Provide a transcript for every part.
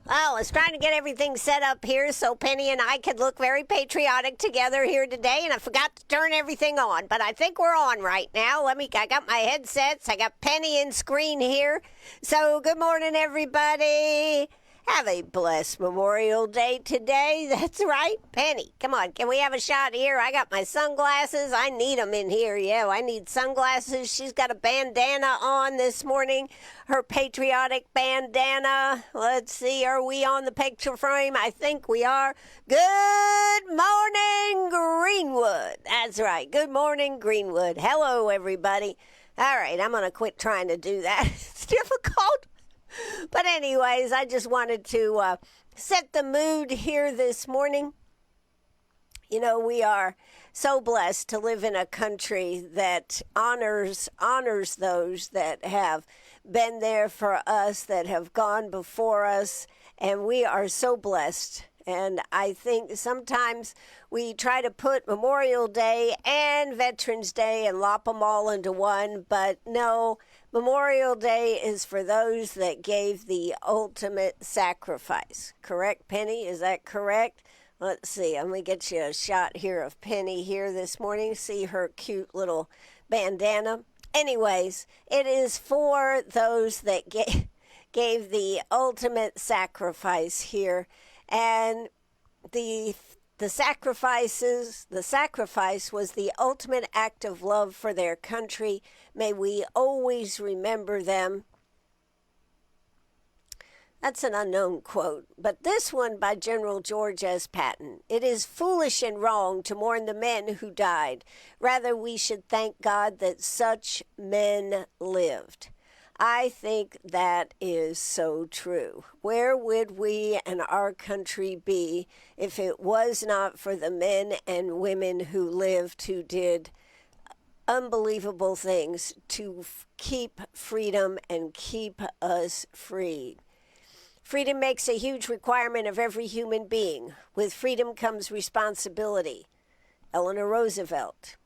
Well, I was trying to get everything set up here so Penny and I could look very patriotic together here today, and I forgot to turn everything on. But I think we're on right now. I got my headsets. I got Penny in screen here. So good morning, everybody. Have a blessed Memorial Day today. That's right. Penny, come on. Can we have a shot here? I got my sunglasses. I need them in here. Yeah, I need sunglasses. She's got a bandana on this morning. Her patriotic bandana. Let's see. Are we on the picture frame? I think we are. Good morning, Greenwood. That's right. Good morning, Greenwood. Hello, everybody. All right. I'm going to quit trying to do that. It's difficult. But anyways, I just wanted to set the mood here this morning. You know, we are so blessed to live in a country that honors those that have been there for us, that have gone before us, and we are so blessed. And I think sometimes we try to put Memorial Day and Veterans Day and lop them all into one, but no, Memorial Day is for those that gave the ultimate sacrifice. Correct, Penny? Is that correct? Let's see. I'm going to get you a shot here of Penny here this morning. See her cute little bandana. Anyways, it is for those that gave the ultimate sacrifice here. And the sacrifice was the ultimate act of love for their country. May we always remember them. That's an unknown quote, but this one by General George S. Patton. It is foolish and wrong to mourn the men who died. Rather, we should thank God that such men lived. I think that is so true. Where would we and our country be if it was not for the men and women who lived, who did unbelievable things to keep freedom and keep us free? Freedom makes a huge requirement of every human being. With freedom comes responsibility. Eleanor Roosevelt.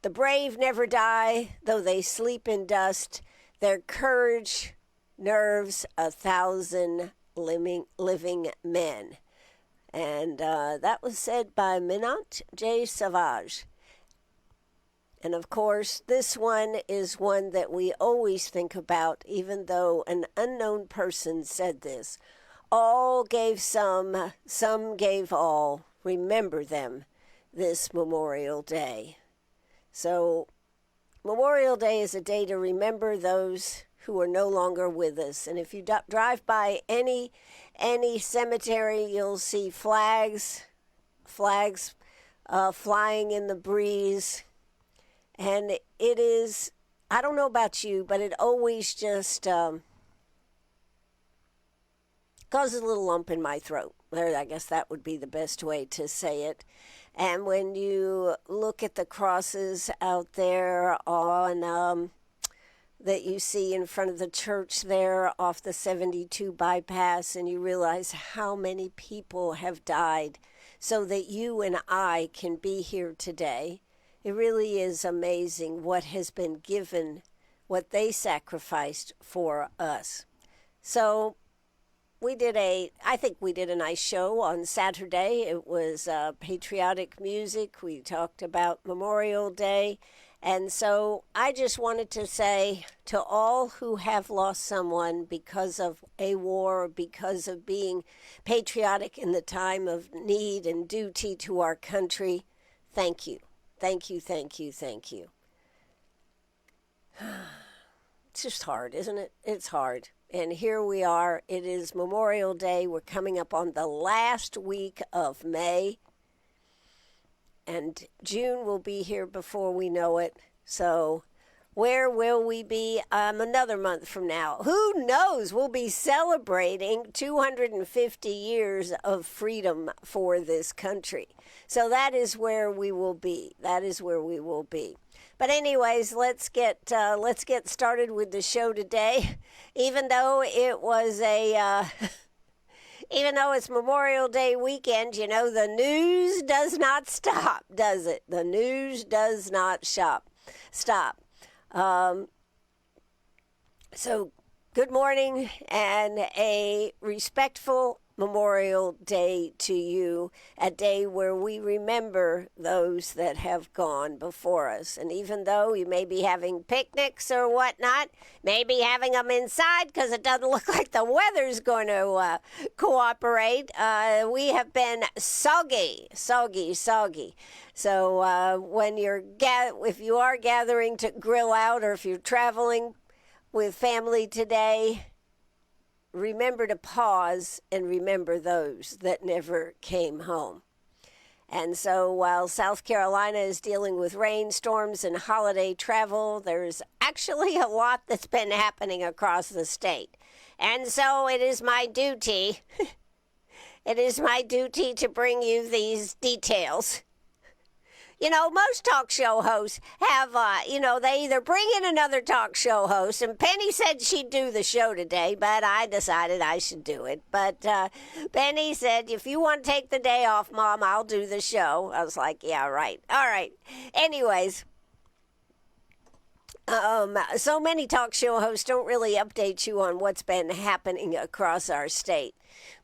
The brave never die, though they sleep in dust. Their courage nerves 1,000 living men. And that was said by Minot J. Savage. And of course, this one is one that we always think about, even though an unknown person said this. All gave some gave all. Remember them this Memorial Day. So Memorial Day is a day to remember those who are no longer with us. And if you drive by any cemetery, you'll see flags flying in the breeze. And it is, I don't know about you, but it always just causes a little lump in my throat. I guess that would be the best way to say it. And when you look at the crosses out there on that you see in front of the church there off the 72 bypass, and you realize how many people have died so that you and I can be here today, it really is amazing what has been given, what they sacrificed for us. So I think we did a nice show on Saturday. It was patriotic music. We talked about Memorial Day. And so I just wanted to say to all who have lost someone because of a war, because of being patriotic in the time of need and duty to our country, thank you. Thank you, thank you, thank you. It's just hard, isn't it? It's hard. And here we are. It is Memorial Day. We're coming up on the last week of May. And June will be here before we know it. So where will we be another month from now? Who knows? We'll be celebrating 250 years of freedom for this country. So that is where we will be. That is where we will be. But anyways, let's get started with the show today. Even though it was even though it's Memorial Day weekend, you know, the news does not stop, does it? The news does not stop. So Good morning and a respectful Memorial Day to you, a day where we remember those that have gone before us. And even though you may be having picnics or whatnot, maybe having them inside because it doesn't look like the weather's going to cooperate, we have been soggy. So when if you are gathering to grill out or if you're traveling with family today, remember to pause and remember those that never came home. And so while South Carolina is dealing with rainstorms and holiday travel, there's actually a lot that's been happening across the state. And so it is my duty, to bring you these details. You know, most talk show hosts have, they either bring in another talk show host, and Penny said she'd do the show today, but I decided I should do it. But Penny said, if you want to take the day off, Mom, I'll do the show. I was like, yeah, right. All right. Anyways, so many talk show hosts don't really update you on what's been happening across our state.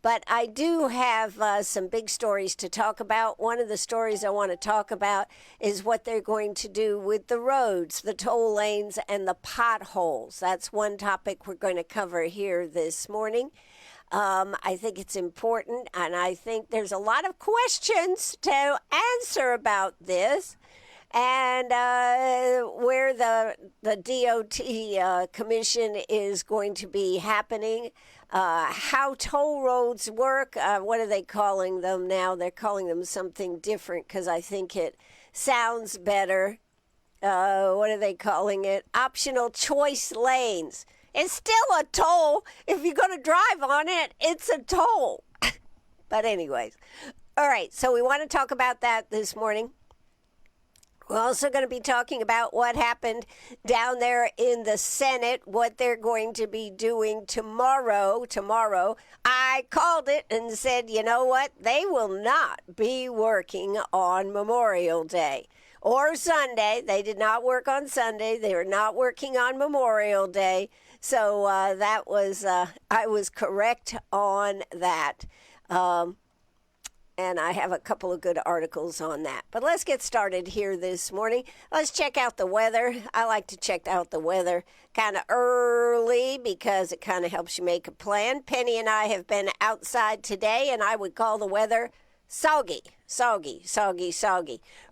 But I do have some big stories to talk about. One of the stories I want to talk about is what they're going to do with the roads, the toll lanes, and the potholes. That's one topic we're going to cover here this morning. I think it's important, and I think there's a lot of questions to answer about this. And where the DOT commission is going to be happening, how toll roads work. What are they calling them now? They're calling them something different because I think it sounds better. What are they calling it? Optional choice lanes. It's still a toll. If you're going to drive on it, it's a toll. But anyways, all right, so we want to talk about that this morning. We're also going to be talking about what happened down there in the Senate, what they're going to be doing tomorrow. I called it and said, you know what? They will not be working on Memorial Day or Sunday. They did not work on Sunday. They were not working on Memorial Day. So that was, I was correct on that. And I have a couple of good articles on that. But let's get started here this morning. Let's check out the weather. I like to check out the weather kind of early because it kind of helps you make a plan. Penny and I have been outside today, and I would call the weather soggy.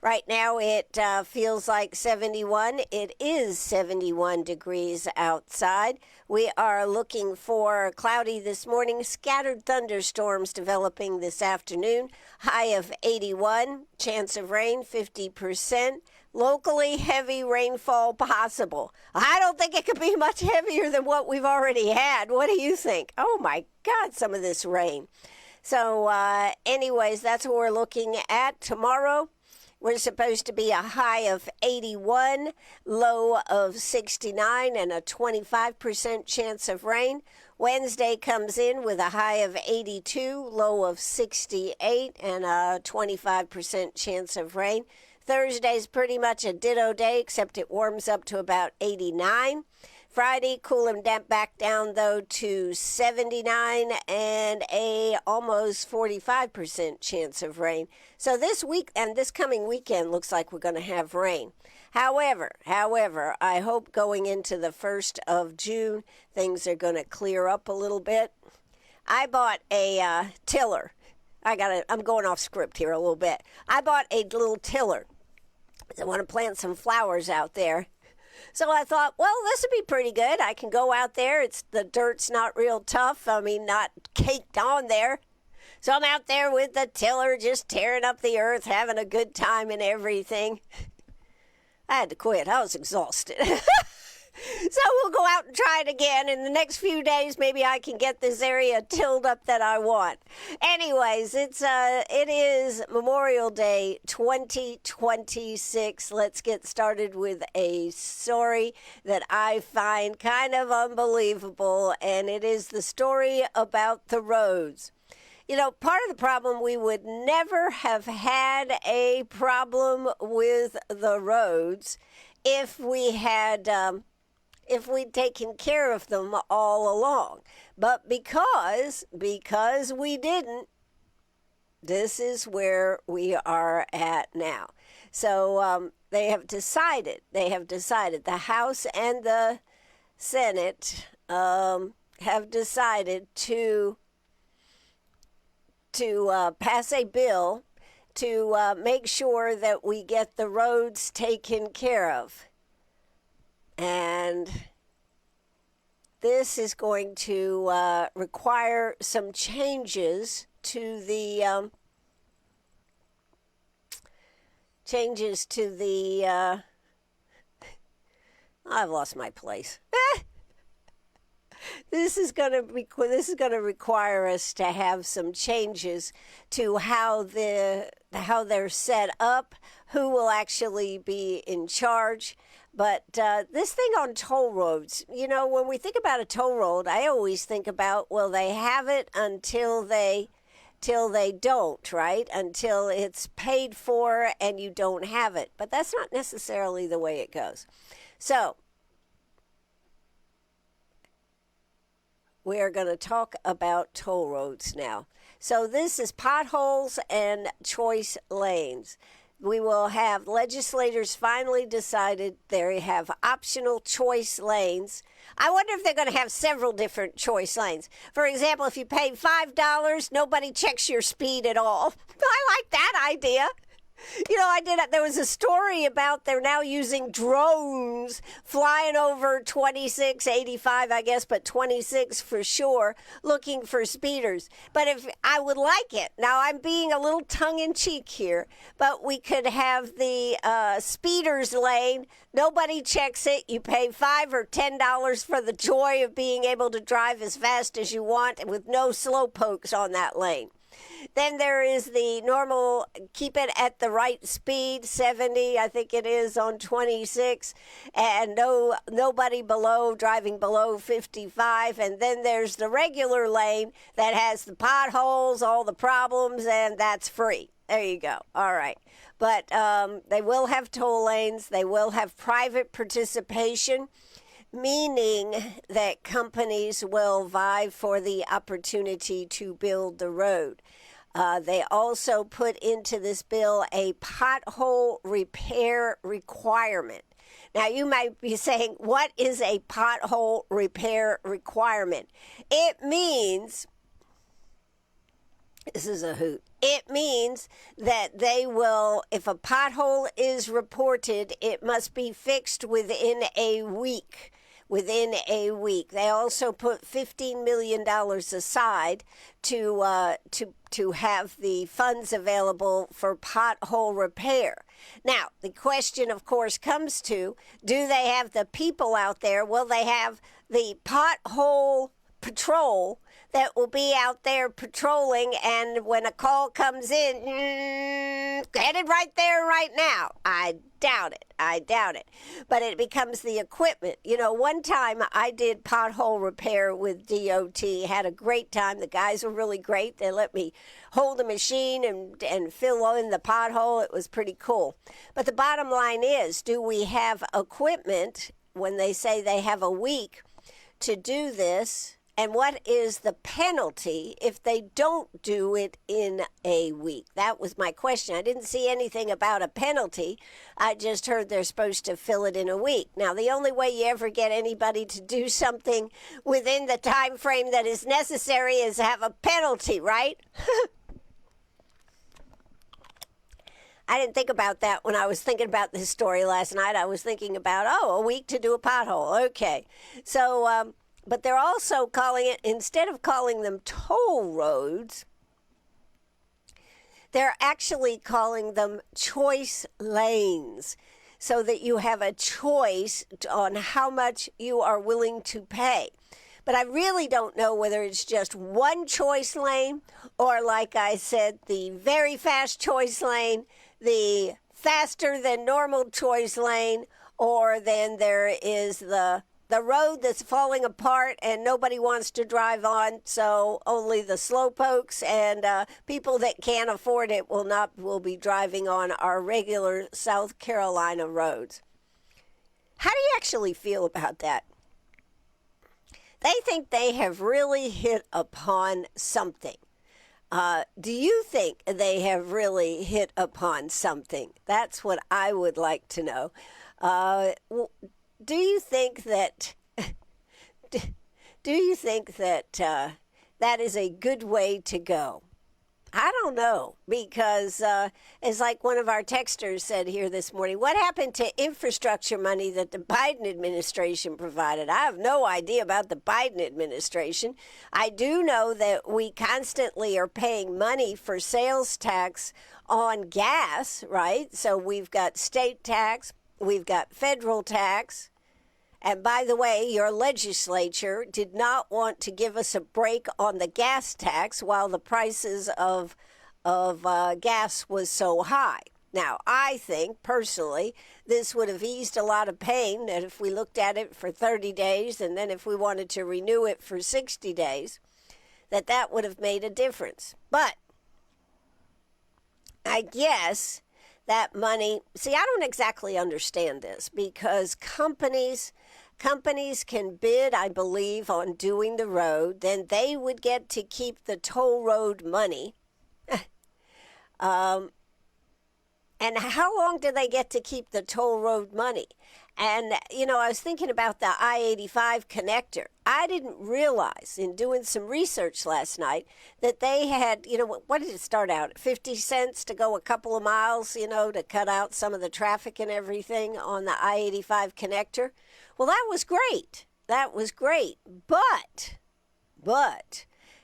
Right now it feels like 71. It is 71 degrees outside. We are looking for cloudy this morning, scattered thunderstorms developing this afternoon, high of 81, chance of rain 50%. Locally heavy rainfall possible. I don't think it could be much heavier than what we've already had. What do you think? Oh my God, some of this rain. So anyways, that's what we're looking at tomorrow. We're supposed to be a high of 81, low of 69, and a 25% chance of rain. Wednesday comes in with a high of 82, low of 68, and a 25% chance of rain. Thursday's pretty much a ditto day, except it warms up to about 89. Friday, cool and damp back down, though, to 79 and a almost 45% chance of rain. So this week and this coming weekend looks like we're going to have rain. However, I hope going into the 1st of June, things are going to clear up a little bit. I bought a tiller. I'm going off script here a little bit. I bought a little tiller. I want to plant some flowers out there. So I thought, well, this would be pretty good. I can go out there. The dirt's not real tough. Not caked on there. So I'm out there with the tiller, just tearing up the earth, having a good time and everything. I had to quit. I was exhausted. So we'll go out and try it again. In the next few days, maybe I can get this area tilled up that I want. Anyways, it is Memorial Day 2026. Let's get started with a story that I find kind of unbelievable, and it is the story about the roads. You know, part of the problem, we would never have had a problem with the roads if we had if we'd taken care of them all along. But because we didn't, this is where we are at now. So they have decided, the House and the Senate have decided to pass a bill to make sure that we get the roads taken care of. And this is going to require some changes to the I've lost my place. This is going to require us to have some changes to how they're set up, who will actually be in charge. But this thing on toll roads, when we think about a toll road, I always think about, well, they have it until they don't, right? Until it's paid for and you don't have it. But that's not necessarily the way it goes. So we are going to talk about toll roads now. So this is potholes and choice lanes. We will have legislators finally decided they have optional choice lanes. I wonder if they're going to have several different choice lanes. For example, if you pay $5, nobody checks your speed at all. I like that idea. There was a story about they're now using drones flying over 26, 85, I guess, but 26 for sure, looking for speeders. But if I would like it, now I'm being a little tongue-in-cheek here, but we could have the speeders lane. Nobody checks it. You pay $5 or $10 for the joy of being able to drive as fast as you want with no slow pokes on that lane. Then there is the normal, keep it at the right speed, 70, I think it is, on 26, and nobody driving below 55. And then there's the regular lane that has the potholes, all the problems, and that's free. There you go. All right. But they will have toll lanes. They will have private participation, meaning that companies will vie for the opportunity to build the road. They also put into this bill a pothole repair requirement. Now, you might be saying, what is a pothole repair requirement? It means, this is a hoot, it means that they will, if a pothole is reported, it must be fixed within a week. They also put $15 million aside to have the funds available for pothole repair. Now, the question, of course, comes to, do they have the people out there? Will they have the pothole patrol that will be out there patrolling, and when a call comes in, headed right there right now? I doubt it. But it becomes the equipment. One time I did pothole repair with DOT, had a great time. The guys were really great. They let me hold the machine and fill in the pothole. It was pretty cool. But the bottom line is, do we have equipment when they say they have a week to do this? And what is the penalty if they don't do it in a week? That was my question. I didn't see anything about a penalty. I just heard they're supposed to fill it in a week. Now, the only way you ever get anybody to do something within the time frame that is necessary is have a penalty, right? I didn't think about that when I was thinking about this story last night. I was thinking about, a week to do a pothole. Okay. So, but they're also calling it, instead of calling them toll roads, they're actually calling them choice lanes, so that you have a choice on how much you are willing to pay. But I really don't know whether it's just one choice lane, or, like I said, the very fast choice lane, the faster than normal choice lane, or then there is the road that's falling apart and nobody wants to drive on, so only the slowpokes and people that can't afford it will be driving on our regular South Carolina roads. How do you actually feel about that? they think they have really hit upon something. Do you think they have really hit upon something? That's what I would like to know. Do you think that that is a good way to go? I don't know, because it's like one of our texters said here this morning, what happened to infrastructure money that the Biden administration provided? I have no idea about the Biden administration. I do know that we constantly are paying money for sales tax on gas, right? So we've got state tax, we've got federal tax. And by the way, your legislature did not want to give us a break on the gas tax while the prices of gas was so high. Now, I think, personally, this would have eased a lot of pain that if we looked at it for 30 days and then if we wanted to renew it for 60 days, that would have made a difference. But I guess that money, see, I don't exactly understand this, because companies can bid, I believe, on doing the road. Then they would get to keep the toll road money. And how long do they get to keep the toll road money? And, I was thinking about the I-85 connector. I didn't realize in doing some research last night that they had, what did it start out at? 50 cents to go a couple of miles, to cut out some of the traffic and everything on the I-85 connector. Well, that was great. That was great. But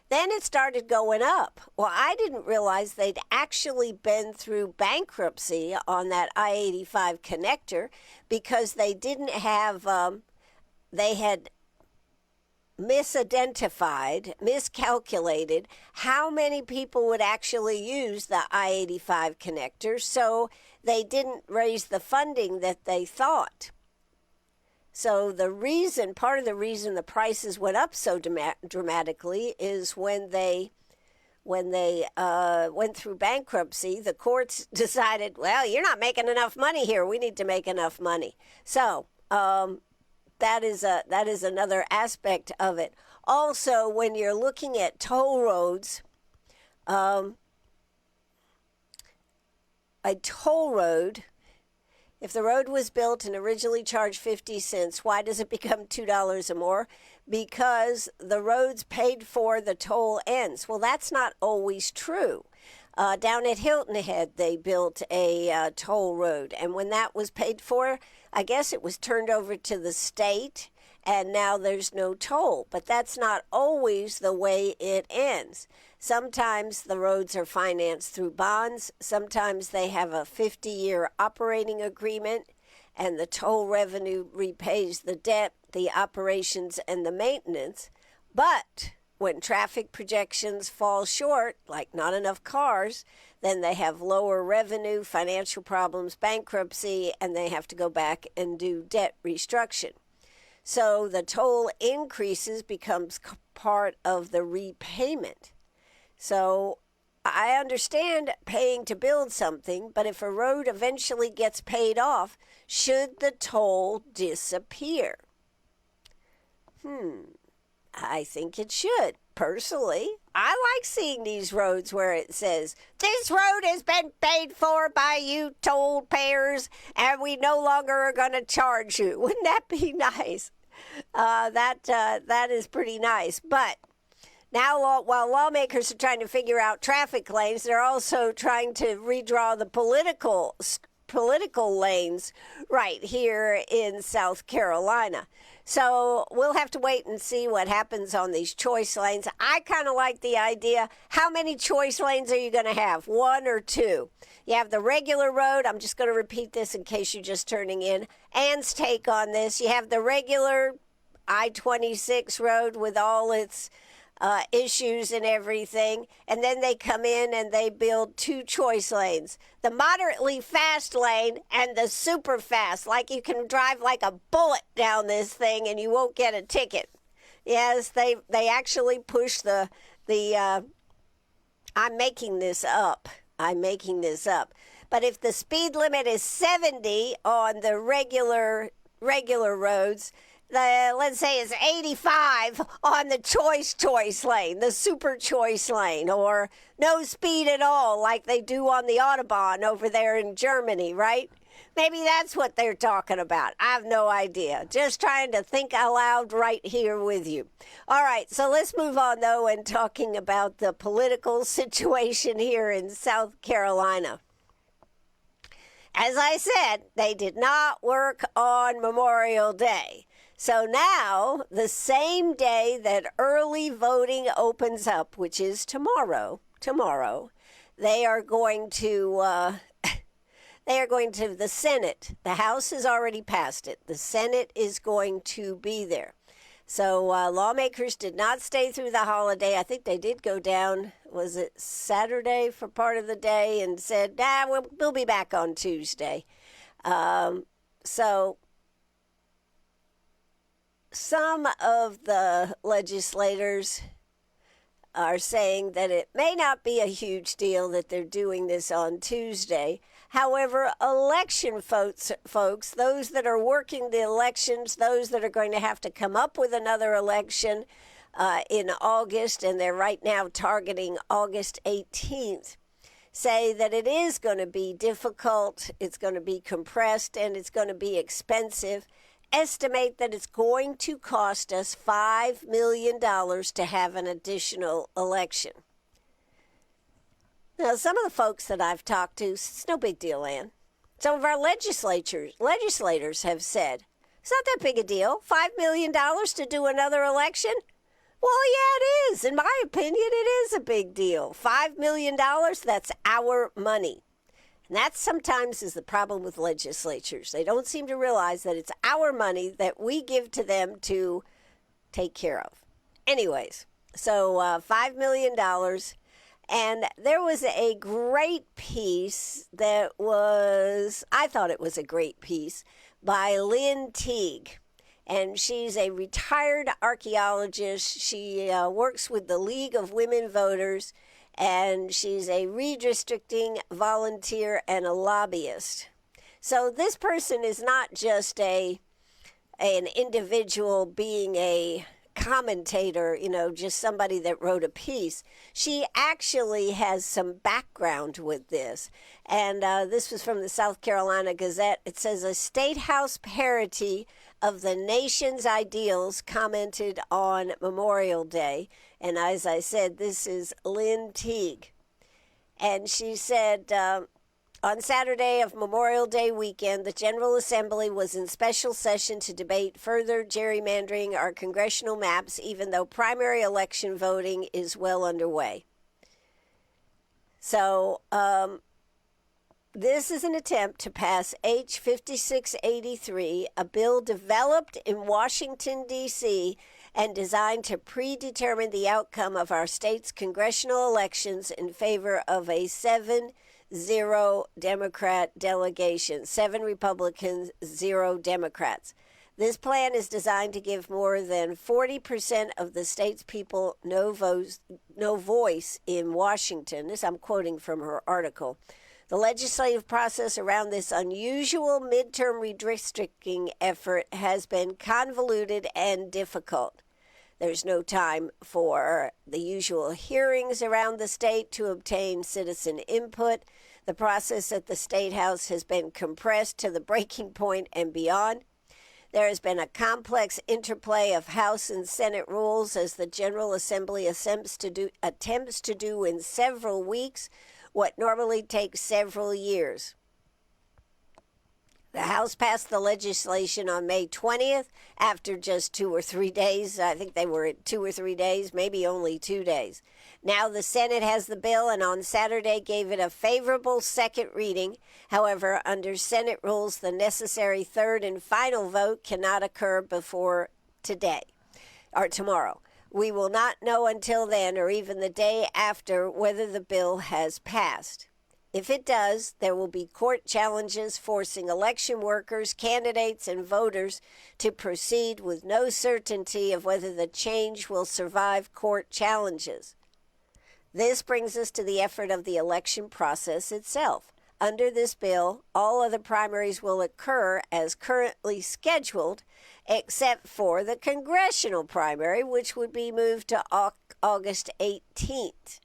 then it started going up. Well, I didn't realize they'd actually been through bankruptcy on that I-85 connector because they didn't have, they had miscalculated how many people would actually use the I-85 connector, so they didn't raise the funding that they thought. So part of the reason the prices went up so dramatically is when they went through bankruptcy, the courts decided, well, you're not making enough money here. We need to make enough money. So that is another aspect of it. Also, when you're looking at toll roads, a toll road, if the road was built and originally charged 50 cents, why does it become $2 or more? Because the road's paid for, the toll ends. Well, that's not always true. Down at Hilton Head, they built a toll road. And when that was paid for, I guess it was turned over to the state, and now there's no toll. But that's not always the way it ends. Sometimes the roads are financed through bonds. Sometimes they have a 50-year operating agreement, and the toll revenue repays the debt, the operations, and the maintenance. But when traffic projections fall short, like not enough cars, then they have lower revenue, financial problems, bankruptcy, and they have to go back and do debt restructuring. So the toll increases becomes part of the repayment. So I understand paying to build something, but if a road eventually gets paid off, should the toll disappear? I think it should. Personally, I like seeing these roads where it says, this road has been paid for by you toll payers, and we no longer are going to charge you. Wouldn't that be nice? That is pretty nice. But now, while lawmakers are trying to figure out traffic lanes, they're also trying to redraw the political lanes right here in South Carolina. So we'll have to wait and see what happens on these choice lanes. I kind of like the idea. How many choice lanes are you going to have? One or two? You have the regular road. I'm just going to repeat this in case you're just turning in. Ann's take on this. You have the regular I-26 road with all its issues and everything, and then they come in and they build two choice lanes, the moderately fast lane and the super fast, like you can drive like a bullet down this thing and you won't get a ticket. Yes, they actually push the I'm making this up, but if the speed limit is 70 on the regular roads, let's say it's 85 on the choice lane, the super choice lane, or no speed at all like they do on the Autobahn over there in Germany, right? Maybe that's what they're talking about. I have no idea. Just trying to think out loud right here with you. All right, so let's move on, though, and talking about the political situation here in South Carolina. As I said, they did not work on Memorial Day. So now, the same day that early voting opens up, which is tomorrow, they are going to the Senate. The House has already passed it. The Senate is going to be there. So lawmakers did not stay through the holiday. I think they did go down, was it Saturday for part of the day, and said, we'll be back on Tuesday. So some of the legislators are saying that it may not be a huge deal that they're doing this on Tuesday. However, election folks, those that are working the elections, those that are going to have to come up with another election in August, and they're right now targeting August 18th, say that it is going to be difficult, it's going to be compressed, and it's going to be expensive. Estimate that it's going to cost us $5 million to have an additional election. Now, some of the folks that I've talked to, it's no big deal, Ann. Some of our legislators have said, it's not that big a deal, $5 million to do another election? Well, yeah, it is. In my opinion, it is a big deal. $5 million, that's our money. And that sometimes is the problem with legislatures. They don't seem to realize that it's our money that we give to them to take care of. Anyways, so $5 million. And there was a great piece that I thought it was a great piece, by Lynn Teague. And she's a retired archaeologist. She works with the League of Women Voters. And she's a redistricting volunteer and a lobbyist. So this person is not just an individual being a commentator, just somebody that wrote a piece. She actually has some background with this. And this was from the South Carolina Gazette. It says, a state house parody of the nation's ideals commented on Memorial Day. And as I said, this is Lynn Teague. And she said, on Saturday of Memorial Day weekend, the General Assembly was in special session to debate further gerrymandering our congressional maps, even though primary election voting is well underway. So this is an attempt to pass H. 5683, a bill developed in Washington, D.C., and designed to predetermine the outcome of our state's congressional elections in favor of a 7-0 Democrat delegation. 7 Republicans, 0 Democrats. This plan is designed to give more than 40% of the state's people no voice in Washington. This I'm quoting from her article. The legislative process around this unusual midterm redistricting effort has been convoluted and difficult. There's no time for the usual hearings around the state to obtain citizen input. The process at the State House has been compressed to the breaking point and beyond. There has been a complex interplay of House and Senate rules as the General Assembly attempts to do in several weeks what normally takes several years. The House passed the legislation on May 20th after just 2 or 3 days. I think they were at 2 or 3 days, maybe only 2 days. Now the Senate has the bill and on Saturday gave it a favorable second reading. However, under Senate rules, the necessary third and final vote cannot occur before today or tomorrow. We will not know until then or even the day after whether the bill has passed. If it does, there will be court challenges forcing election workers, candidates, and voters to proceed with no certainty of whether the change will survive court challenges. This brings us to the effort of the election process itself. under this bill, all other primaries will occur as currently scheduled, except for the congressional primary, which would be moved to August 18th.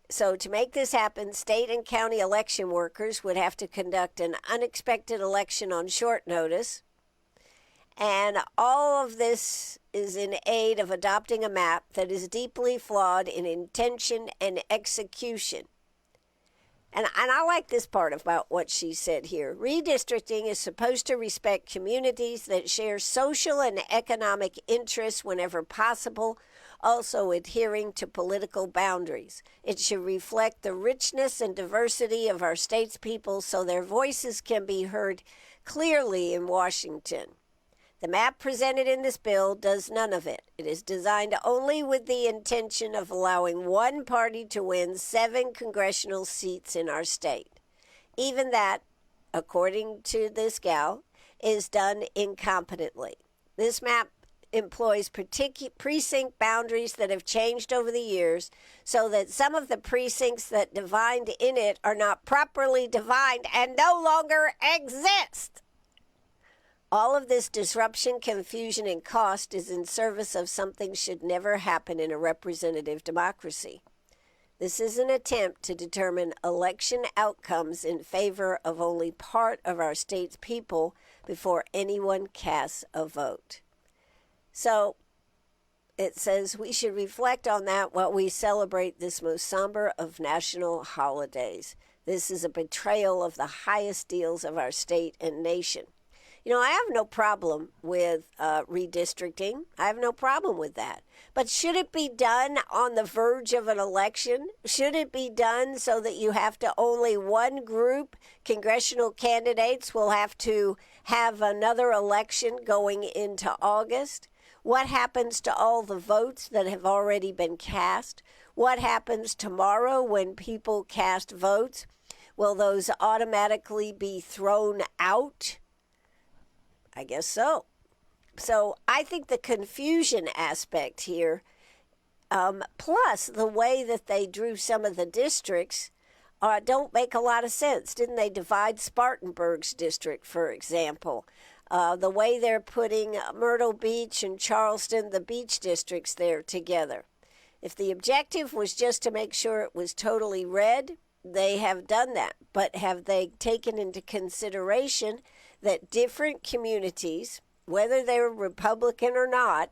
So to make this happen, state and county election workers would have to conduct an unexpected election on short notice. And all of this is in aid of adopting a map that is deeply flawed in intention and execution. And I like this part about what she said here. Redistricting is supposed to respect communities that share social and economic interests whenever possible, also adhering to political boundaries. It should reflect the richness and diversity of our state's people so their voices can be heard clearly in Washington. The map presented in this bill does none of it. It is designed only with the intention of allowing one party to win 7 congressional seats in our state. Even that, according to this gal, is done incompetently. This map employs precinct boundaries that have changed over the years so that some of the precincts that divined in it are not properly divined and no longer exist. All of this disruption, confusion, and cost is in service of something should never happen in a representative democracy. This is an attempt to determine election outcomes in favor of only part of our state's people before anyone casts a vote. So it says we should reflect on that while we celebrate this most somber of national holidays. This is a betrayal of the highest deals of our state and nation. You know, I have no problem with redistricting. I have no problem with that. But should it be done on the verge of an election? Should it be done so that you have to only one group, congressional candidates, will have to have another election going into August? What happens to all the votes that have already been cast? What happens tomorrow when people cast votes? Will those automatically be thrown out? I guess so. So I think the confusion aspect here, plus the way that they drew some of the districts, don't make a lot of sense. Didn't they divide Spartanburg's district, for example? The way they're putting Myrtle Beach and Charleston, the beach districts there together. If the objective was just to make sure it was totally red, they have done that. But have they taken into consideration that different communities, whether they're Republican or not,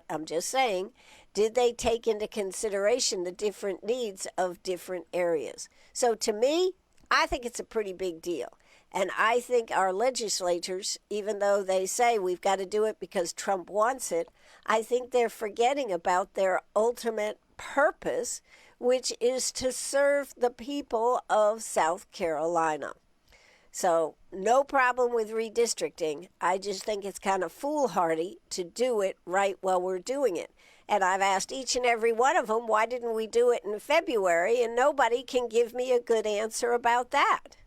I'm just saying, did they take into consideration the different needs of different areas? So to me, I think it's a pretty big deal. And I think our legislators, even though they say we've got to do it because Trump wants it, I think they're forgetting about their ultimate purpose, which is to serve the people of South Carolina. So no problem with redistricting. I just think it's kind of foolhardy to do it right while we're doing it. And I've asked each and every one of them, why didn't we do it in February? And nobody can give me a good answer about that.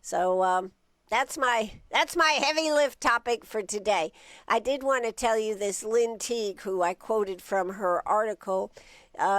So that's my heavy lift topic for today. I did want to tell you this Lynn Teague, who I quoted from her article.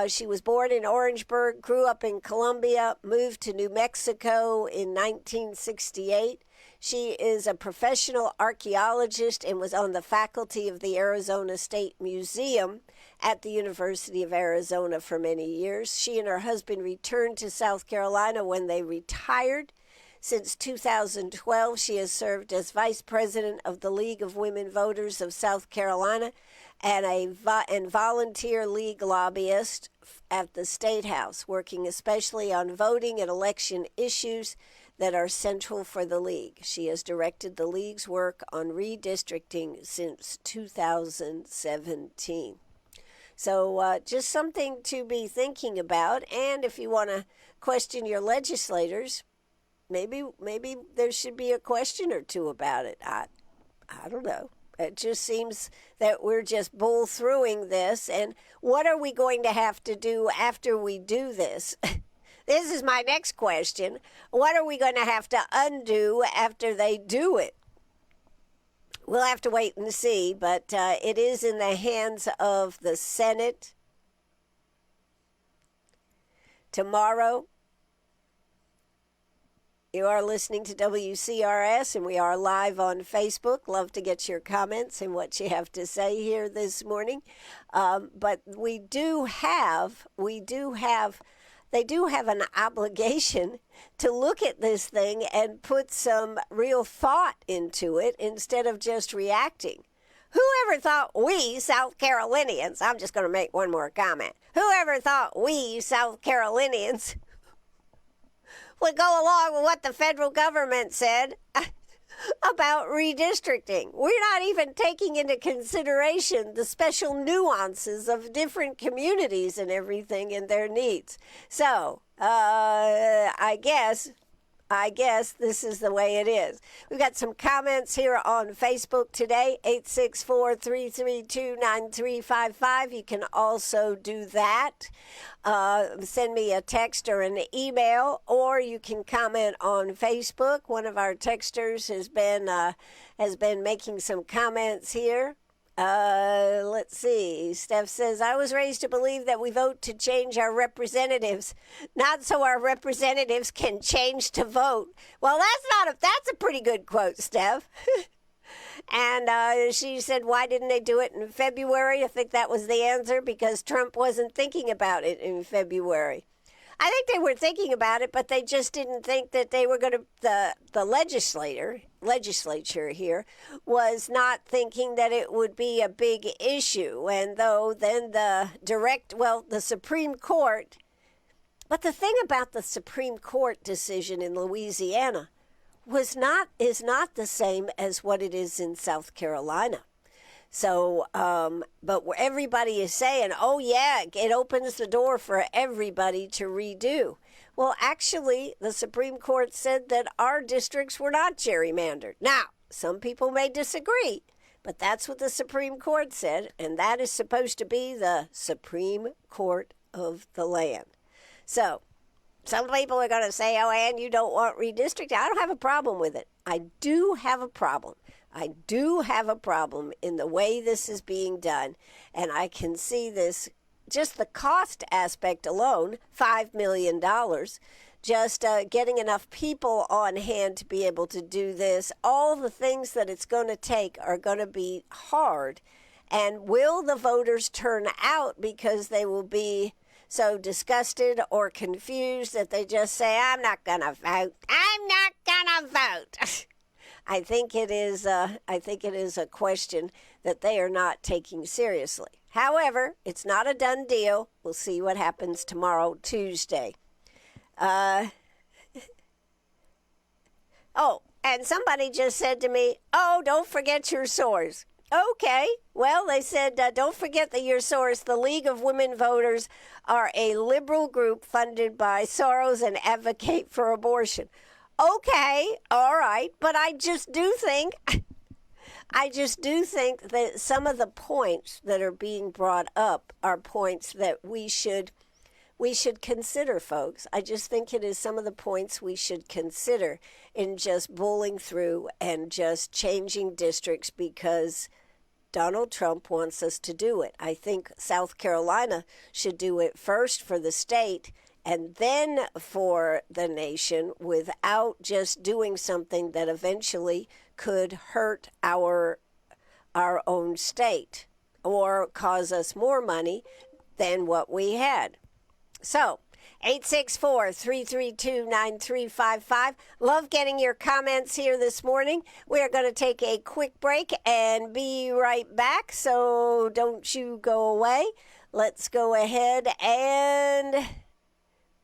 She was born in Orangeburg, grew up in Colombia, moved to New Mexico in 1968. She is a professional archaeologist and was on the faculty of the Arizona State Museum at the University of Arizona for many years. She and her husband returned to South Carolina when they retired. Since 2012, she has served as vice president of the League of Women Voters of South Carolina and volunteer league lobbyist at the State House, working especially on voting and election issues that are central for the League. She has directed the League's work on redistricting since 2017. So just something to be thinking about. And if you want to question your legislators, maybe there should be a question or two about it. I don't know. It just seems that we're just bull-throughing this. And what are we going to have to do after we do this? This is my next question. What are we going to have to undo after they do it? We'll have to wait and see, but it is in the hands of the Senate tomorrow. You are listening to WCRS, and we are live on Facebook. Love to get your comments and what you have to say here this morning. But they do have an obligation to look at this thing and put some real thought into it instead of just reacting. Whoever thought we South Carolinians, I'm just going to make one more comment. Whoever thought we South Carolinians would go along with what the federal government said about redistricting? We're not even taking into consideration the special nuances of different communities and everything and their needs. So, I guess this is the way it is. We've got some comments here on Facebook today, 864-332-9355. You can also do that. Send me a text or an email, or you can comment on Facebook. One of our texters has been making some comments here. Let's see. Steph says, I was raised to believe that we vote to change our representatives, not so our representatives can change to vote. Well, that's a pretty good quote, Steph. And she said, why didn't they do it in February? I think that was the answer, because Trump wasn't thinking about it in February. I think they were thinking about it, but they just didn't think that they were going to, the legislature here was not thinking that it would be a big issue. And though then the Supreme Court, but the thing about the Supreme Court decision in Louisiana is not the same as what it is in South Carolina. So, but everybody is saying, oh yeah, it opens the door for everybody to redo. Well, actually, the Supreme Court said that our districts were not gerrymandered. Now, some people may disagree, but that's what the Supreme Court said, and that is supposed to be the Supreme Court of the land. So, some people are going to say, oh, Ann, you don't want redistricting. I don't have a problem with it. I do have a problem in the way this is being done, and I can see this, just the cost aspect alone, $5 million, just getting enough people on hand to be able to do this. All the things that it's going to take are going to be hard. And will the voters turn out because they will be so disgusted or confused that they just say, I'm not going to vote. I'm not going to vote. I think it is a question that they are not taking seriously. However, it's not a done deal. We'll see what happens tomorrow, Tuesday. Oh, and somebody just said to me, oh, don't forget your source. Okay, well, they said, don't forget that your source, the League of Women Voters, are a liberal group funded by Soros and advocate for abortion. Okay, all right, but I just do think that some of the points that are being brought up are points that we should consider, folks. I just think it is some of the points we should consider in just bowling through and just changing districts because Donald Trump wants us to do it. I think South Carolina should do it first for the state and then for the nation, without just doing something that eventually could hurt our own state or cause us more money than what we had. So, 864-332-9355. Love getting your comments here this morning. We are going to take a quick break and be right back, so don't you go away. Let's go ahead and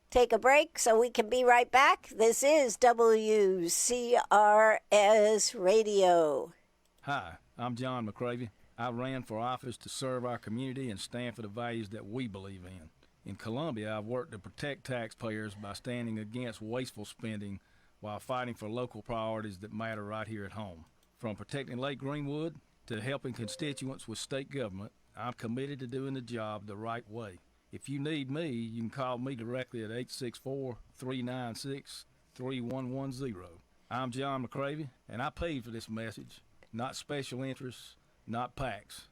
take a break so we can be right back. This is WCRS Radio. Hi, I'm John McCravey. I ran for office to serve our community and stand for the values that we believe in. In Columbia, I've worked to protect taxpayers by standing against wasteful spending while fighting for local priorities that matter right here at home. From protecting Lake Greenwood to helping constituents with state government, I'm committed to doing the job the right way. If you need me, you can call me directly at 864-396-3110. I'm John McCravey, and I paid for this message, not special interests, not PACs.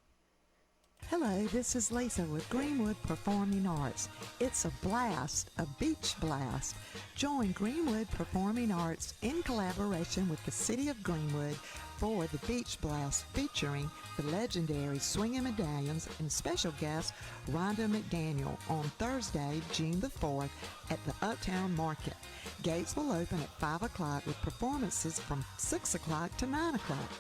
Hello, this is Lisa with Greenwood Performing Arts. It's a blast, a beach blast. Join Greenwood Performing Arts in collaboration with the City of Greenwood for the Beach Blast featuring the legendary Swingin' Medallions and special guest Rhonda McDaniel on Thursday, June the 4th at the Uptown Market. Gates will open at 5 o'clock with performances from 6 o'clock to 9 o'clock.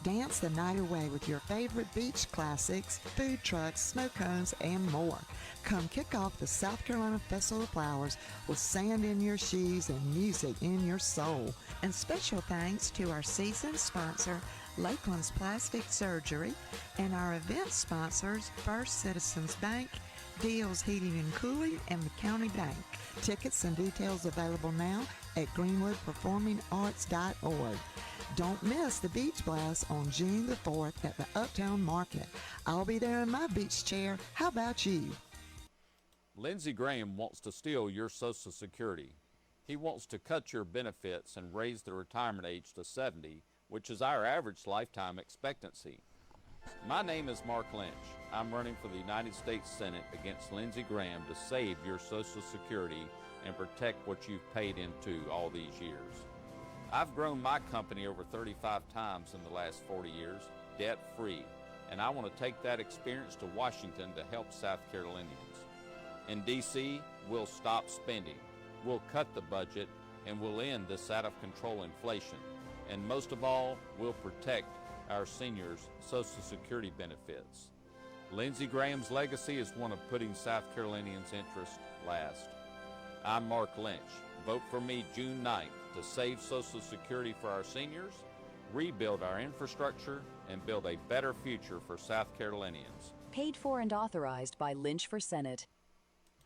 Dance the night away with your favorite beach classics, food trucks, snow cones, and more. Come kick off the South Carolina Festival of Flowers with sand in your shoes and music in your soul. And special thanks to our season sponsor, Lakeland's Plastic Surgery, and our event sponsors, First Citizens Bank, Deals Heating and Cooling, and the County Bank. Tickets and details available now at greenwoodperformingarts.org. Don't miss the Beach Blast on June the 4th at the Uptown Market. I'll be there in my beach chair. How about you? Lindsey Graham wants to steal your Social Security. He wants to cut your benefits and raise the retirement age to 70, which is our average lifetime expectancy. My name is Mark Lynch. I'm running for the United States Senate against Lindsey Graham to save your Social Security and protect what you've paid into all these years. I've grown my company over 35 times in the last 40 years, debt-free, and I want to take that experience to Washington to help South Carolinians. In D.C., we'll stop spending, we'll cut the budget, and we'll end this out-of-control inflation. And most of all, we'll protect our seniors' Social Security benefits. Lindsey Graham's legacy is one of putting South Carolinians' interests last. I'm Mark Lynch. Vote for me June 9th to save Social Security for our seniors, rebuild our infrastructure, and build a better future for South Carolinians. Paid for and authorized by Lynch for Senate.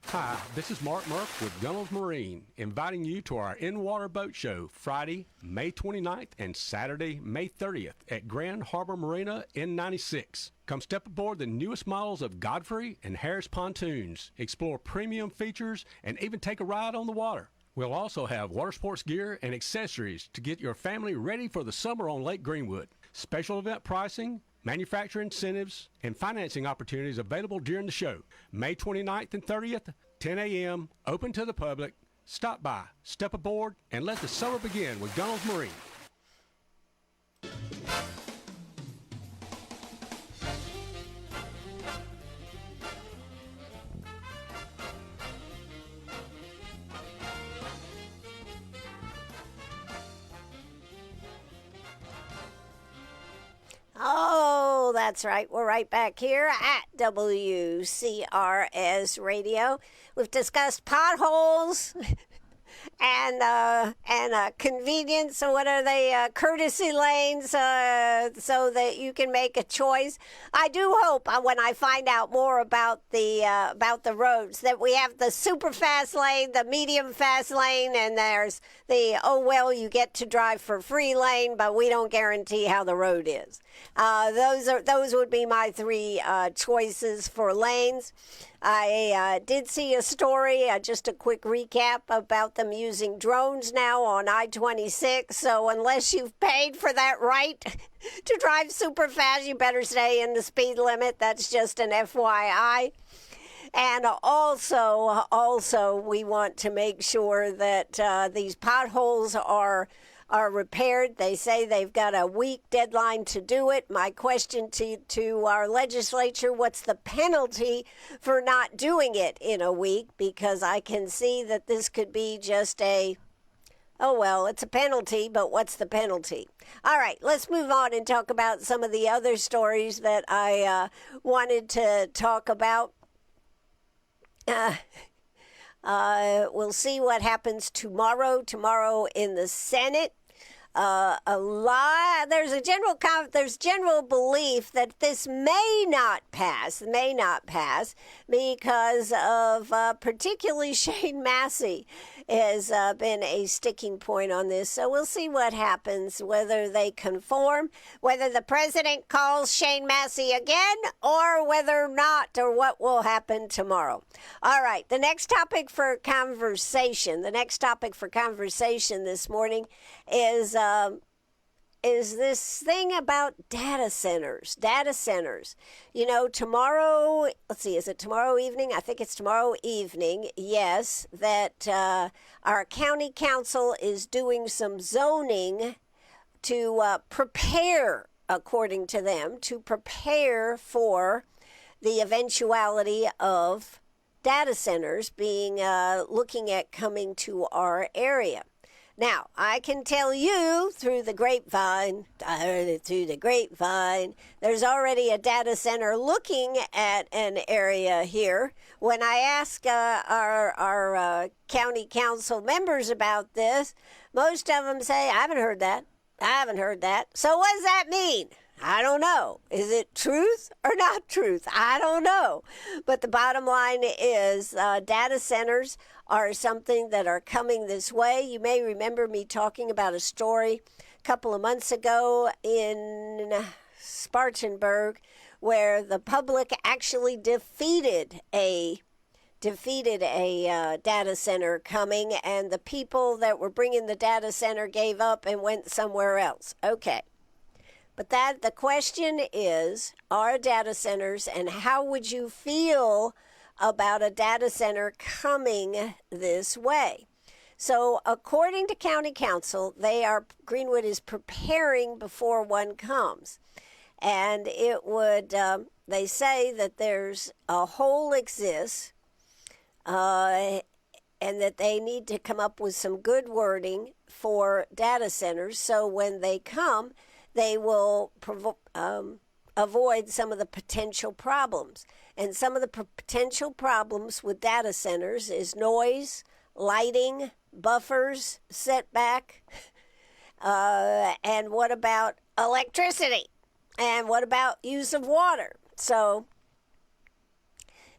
Hi, this is Mark Murph with Gunnels Marine, inviting you to our in-water boat show Friday, May 29th and Saturday, May 30th at Grand Harbor Marina N96. Come step aboard the newest models of Godfrey and Harris pontoons, explore premium features, and even take a ride on the water. We'll also have water sports gear and accessories to get your family ready for the summer on Lake Greenwood. Special event pricing, manufacturer incentives, and financing opportunities available during the show. May 29th and 30th, 10 a.m., open to the public. Stop by, step aboard, and let the summer begin with Gunnels Marine. Oh, that's right. We're right back here at WCRS Radio. We've discussed potholes and convenience. So what are they? Courtesy lanes, so that you can make a choice. I do hope when I find out more about the roads that we have the super fast lane, the medium fast lane, and there's the you get to drive for free lane, but we don't guarantee how the road is. Those would be my three choices for lanes. I did see a story, just a quick recap about them using drones now on I-26. So unless you've paid for that right to drive super fast, you better stay in the speed limit. That's just an FYI. And also, we want to make sure that these potholes are repaired. They say they've got a week deadline to do it. My question to our legislature, what's the penalty for not doing it in a week? Because I can see that this could be just it's a penalty, but what's the penalty? All right, let's move on and talk about some of the other stories that I wanted to talk about. We'll see what happens tomorrow in the Senate. There's general belief that this may not pass because of particularly Shane Massey has been a sticking point on this. So we'll see what happens, whether they conform, whether the president calls Shane Massey again, or whether not, or what will happen tomorrow. All right, the next topic for conversation this morning is is this thing about data centers. Data centers. You know, tomorrow, let's see, is it tomorrow evening? I think it's tomorrow evening, yes, that our county council is doing some zoning to prepare, according to them, to prepare for the eventuality of data centers being looking at coming to our area. Now, I can tell you through the grapevine, I heard it through the grapevine, there's already a data center looking at an area here. When I ask our county council members about this, most of them say, I haven't heard that. I haven't heard that. So what does that mean? I don't know. Is it truth or not truth? I don't know. But the bottom line is data centers are something that are coming this way. You may remember me talking about a story a couple of months ago in Spartanburg where the public actually defeated a data center coming, and the people that were bringing the data center gave up and went somewhere else. Okay. But the question is, are data centers, and how would you feel about a data center coming this way? So according to county council, Greenwood is preparing before one comes. And it would, they say that there's a hole exists, and that they need to come up with some good wording for data centers. So when they come, they will avoid some of the potential problems. And some of the potential problems with data centers is noise, lighting, buffers, setback, and what about electricity? And what about use of water? So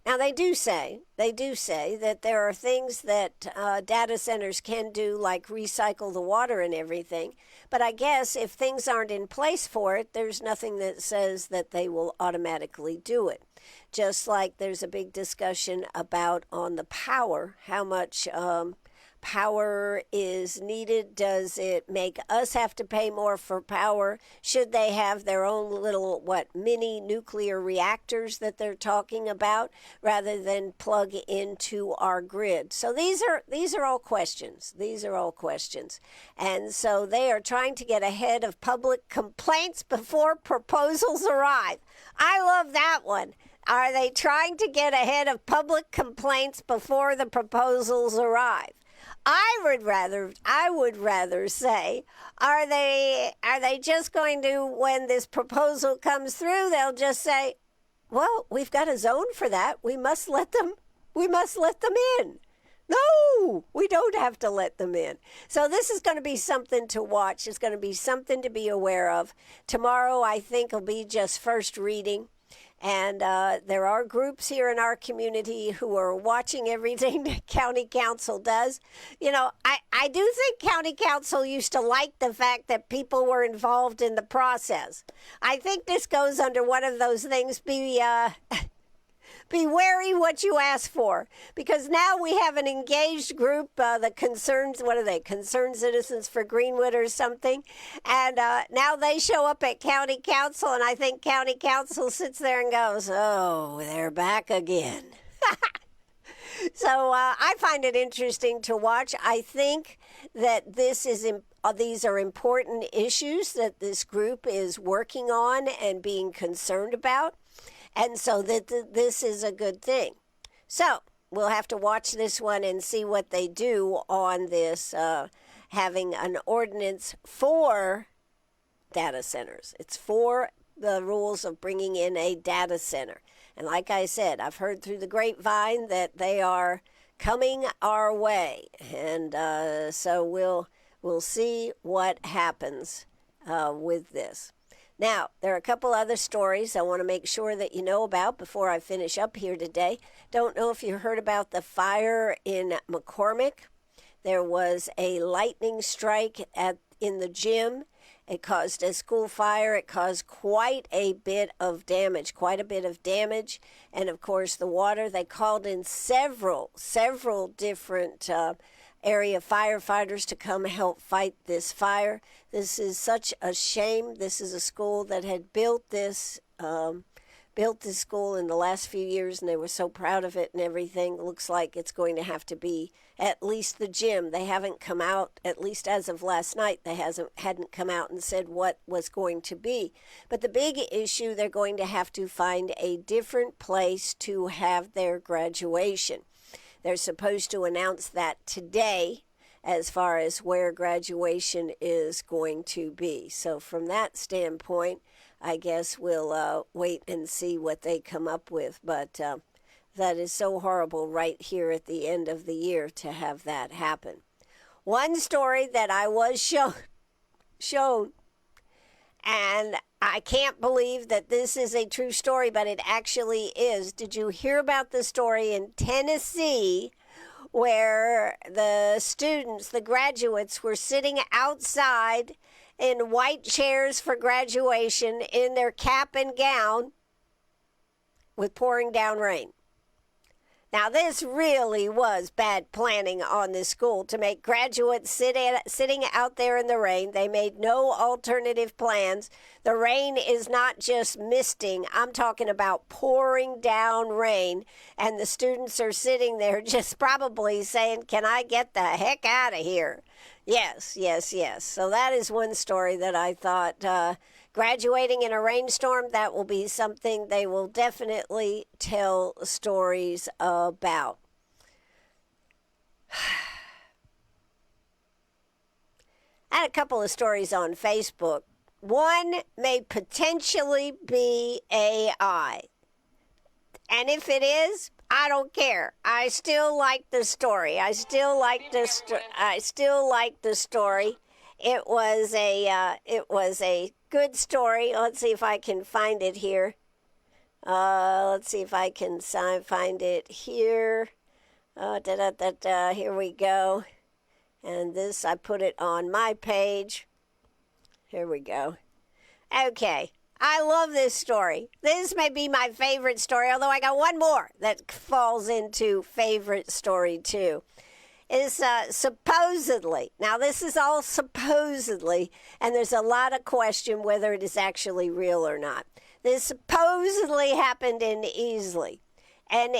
now they do say that there are things that data centers can do, like recycle the water and everything. But I guess if things aren't in place for it, there's nothing that says that they will automatically do it. Just like there's a big discussion about on the power, how much power is needed. Does it make us have to pay more for power? Should they have their own little, mini nuclear reactors that they're talking about rather than plug into our grid? So these are all questions. These are all questions. And so they are trying to get ahead of public complaints before proposals arrive. I love that one. Are they trying to get ahead of public complaints before the proposals arrive? I would rather say, are they just going to, when this proposal comes through, they'll just say, well, we've got a zone for that. We must let them in. No, we don't have to let them in. So this is going to be something to watch. It's going to be something to be aware of. Tomorrow, I think, will be just first reading. And there are groups here in our community who are watching everything that county council does. You know, I do think county council used to like the fact that people were involved in the process. I think this goes under one of those things, be wary what you ask for, because now we have an engaged group, the Concerned Citizens for Greenwood or something, and now they show up at county council, and I think county council sits there and goes, oh, they're back again. So I find it interesting to watch. I think that these are important issues that this group is working on and being concerned about. And so this is a good thing. So we'll have to watch this one and see what they do on this, having an ordinance for data centers. It's for the rules of bringing in a data center. And like I said, I've heard through the grapevine that they are coming our way. And so we'll see what happens with this. Now, there are a couple other stories I want to make sure that you know about before I finish up here today. Don't know if you heard about the fire in McCormick. There was a lightning strike in the gym. It caused a school fire. It caused quite a bit of damage. And, of course, the water, they called in several different area firefighters to come help fight this fire. This is such a shame. This is a school that had built this school in the last few years, and they were so proud of it and everything. It looks like it's going to have to be at least the gym. They haven't come out, at least as of last night, they hadn't come out and said what was going to be. But the big issue, they're going to have to find a different place to have their graduation. They're supposed to announce that today as far as where graduation is going to be. So from that standpoint, I guess we'll wait and see what they come up with. But that is so horrible right here at the end of the year to have that happen. One story that I was shown, and I can't believe that this is a true story, but it actually is. Did you hear about the story in Tennessee where the students, the graduates, were sitting outside in white chairs for graduation in their cap and gown with pouring down rain? Now, this really was bad planning on the school to make graduates sitting out there in the rain. They made no alternative plans. The rain is not just misting. I'm talking about pouring down rain. And the students are sitting there just probably saying, "Can I get the heck out of here?" Yes, yes, yes. So that is one story that I thought, graduating in a rainstorm, that will be something they will definitely tell stories about. I had a couple of stories on Facebook. One may potentially be AI. And if it is, I don't care. I still like the story. I still like the story. It was a good story. Let's see if I can find it here. Let's see if I can find it here. Here we go. And this, I put it on my page. Here we go. Okay. I love this story. This may be my favorite story, although I got one more that falls into favorite story too. Is supposedly, now this is all supposedly, and there's a lot of question whether it is actually real or not. This supposedly happened in Easley. And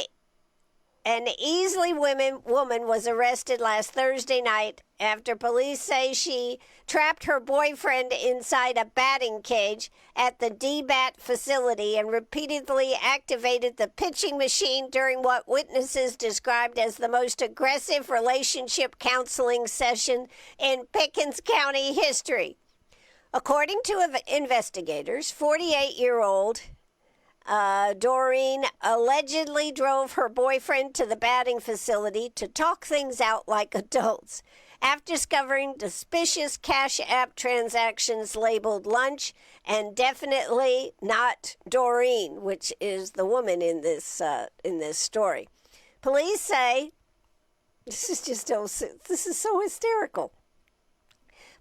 an Easley woman was arrested last Thursday night after police say she trapped her boyfriend inside a batting cage at the DBAT facility and repeatedly activated the pitching machine during what witnesses described as the most aggressive relationship counseling session in Pickens County history. According to investigators, 48-year-old Doreen allegedly drove her boyfriend to the batting facility to talk things out like adults. After discovering suspicious Cash App transactions labeled lunch and definitely not Doreen, which is the woman in this story. Police say, this is so hysterical.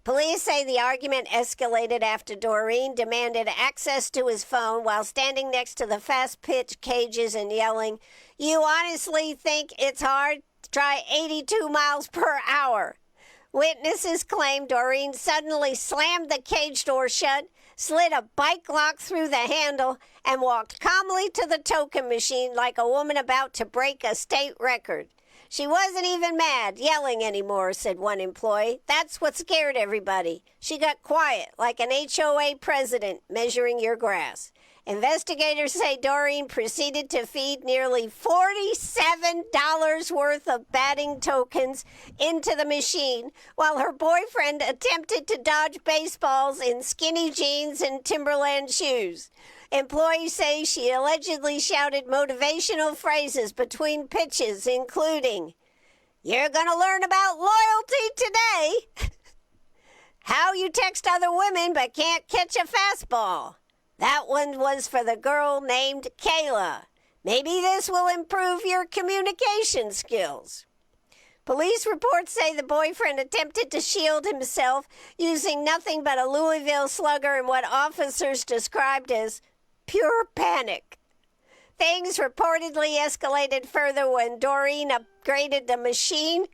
Police say the argument escalated after Doreen demanded access to his phone while standing next to the fast-pitch cages and yelling, "You honestly think it's hard? Try 82 miles per hour." Witnesses claim Doreen suddenly slammed the cage door shut, slid a bike lock through the handle, and walked calmly to the token machine like a woman about to break a state record. "She wasn't even mad, yelling anymore," said one employee. "That's what scared everybody. She got quiet, like an HOA president measuring your grass." Investigators say Doreen proceeded to feed nearly $47 worth of batting tokens into the machine while her boyfriend attempted to dodge baseballs in skinny jeans and Timberland shoes. Employees say she allegedly shouted motivational phrases between pitches, including, "You're going to learn about loyalty today," "How you text other women but can't catch a fastball." That one was for the girl named Kayla. "Maybe this will improve your communication skills." Police reports say the boyfriend attempted to shield himself using nothing but a Louisville Slugger in what officers described as pure panic. Things reportedly escalated further when Doreen upgraded the machine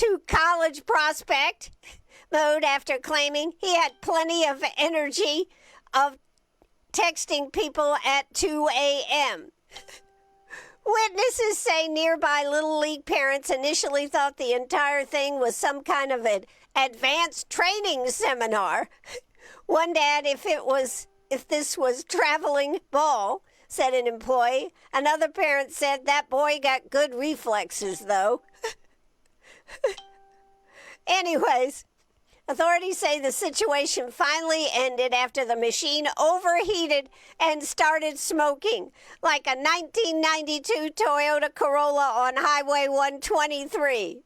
to college prospect mode after claiming he had plenty of energy of texting people at 2 a.m. Witnesses say nearby Little League parents initially thought the entire thing was some kind of an advanced training seminar. One dad, if this was traveling ball, said an employee. Another parent said that boy got good reflexes, though. Anyways, authorities say the situation finally ended after the machine overheated and started smoking, like a 1992 Toyota Corolla on Highway 123.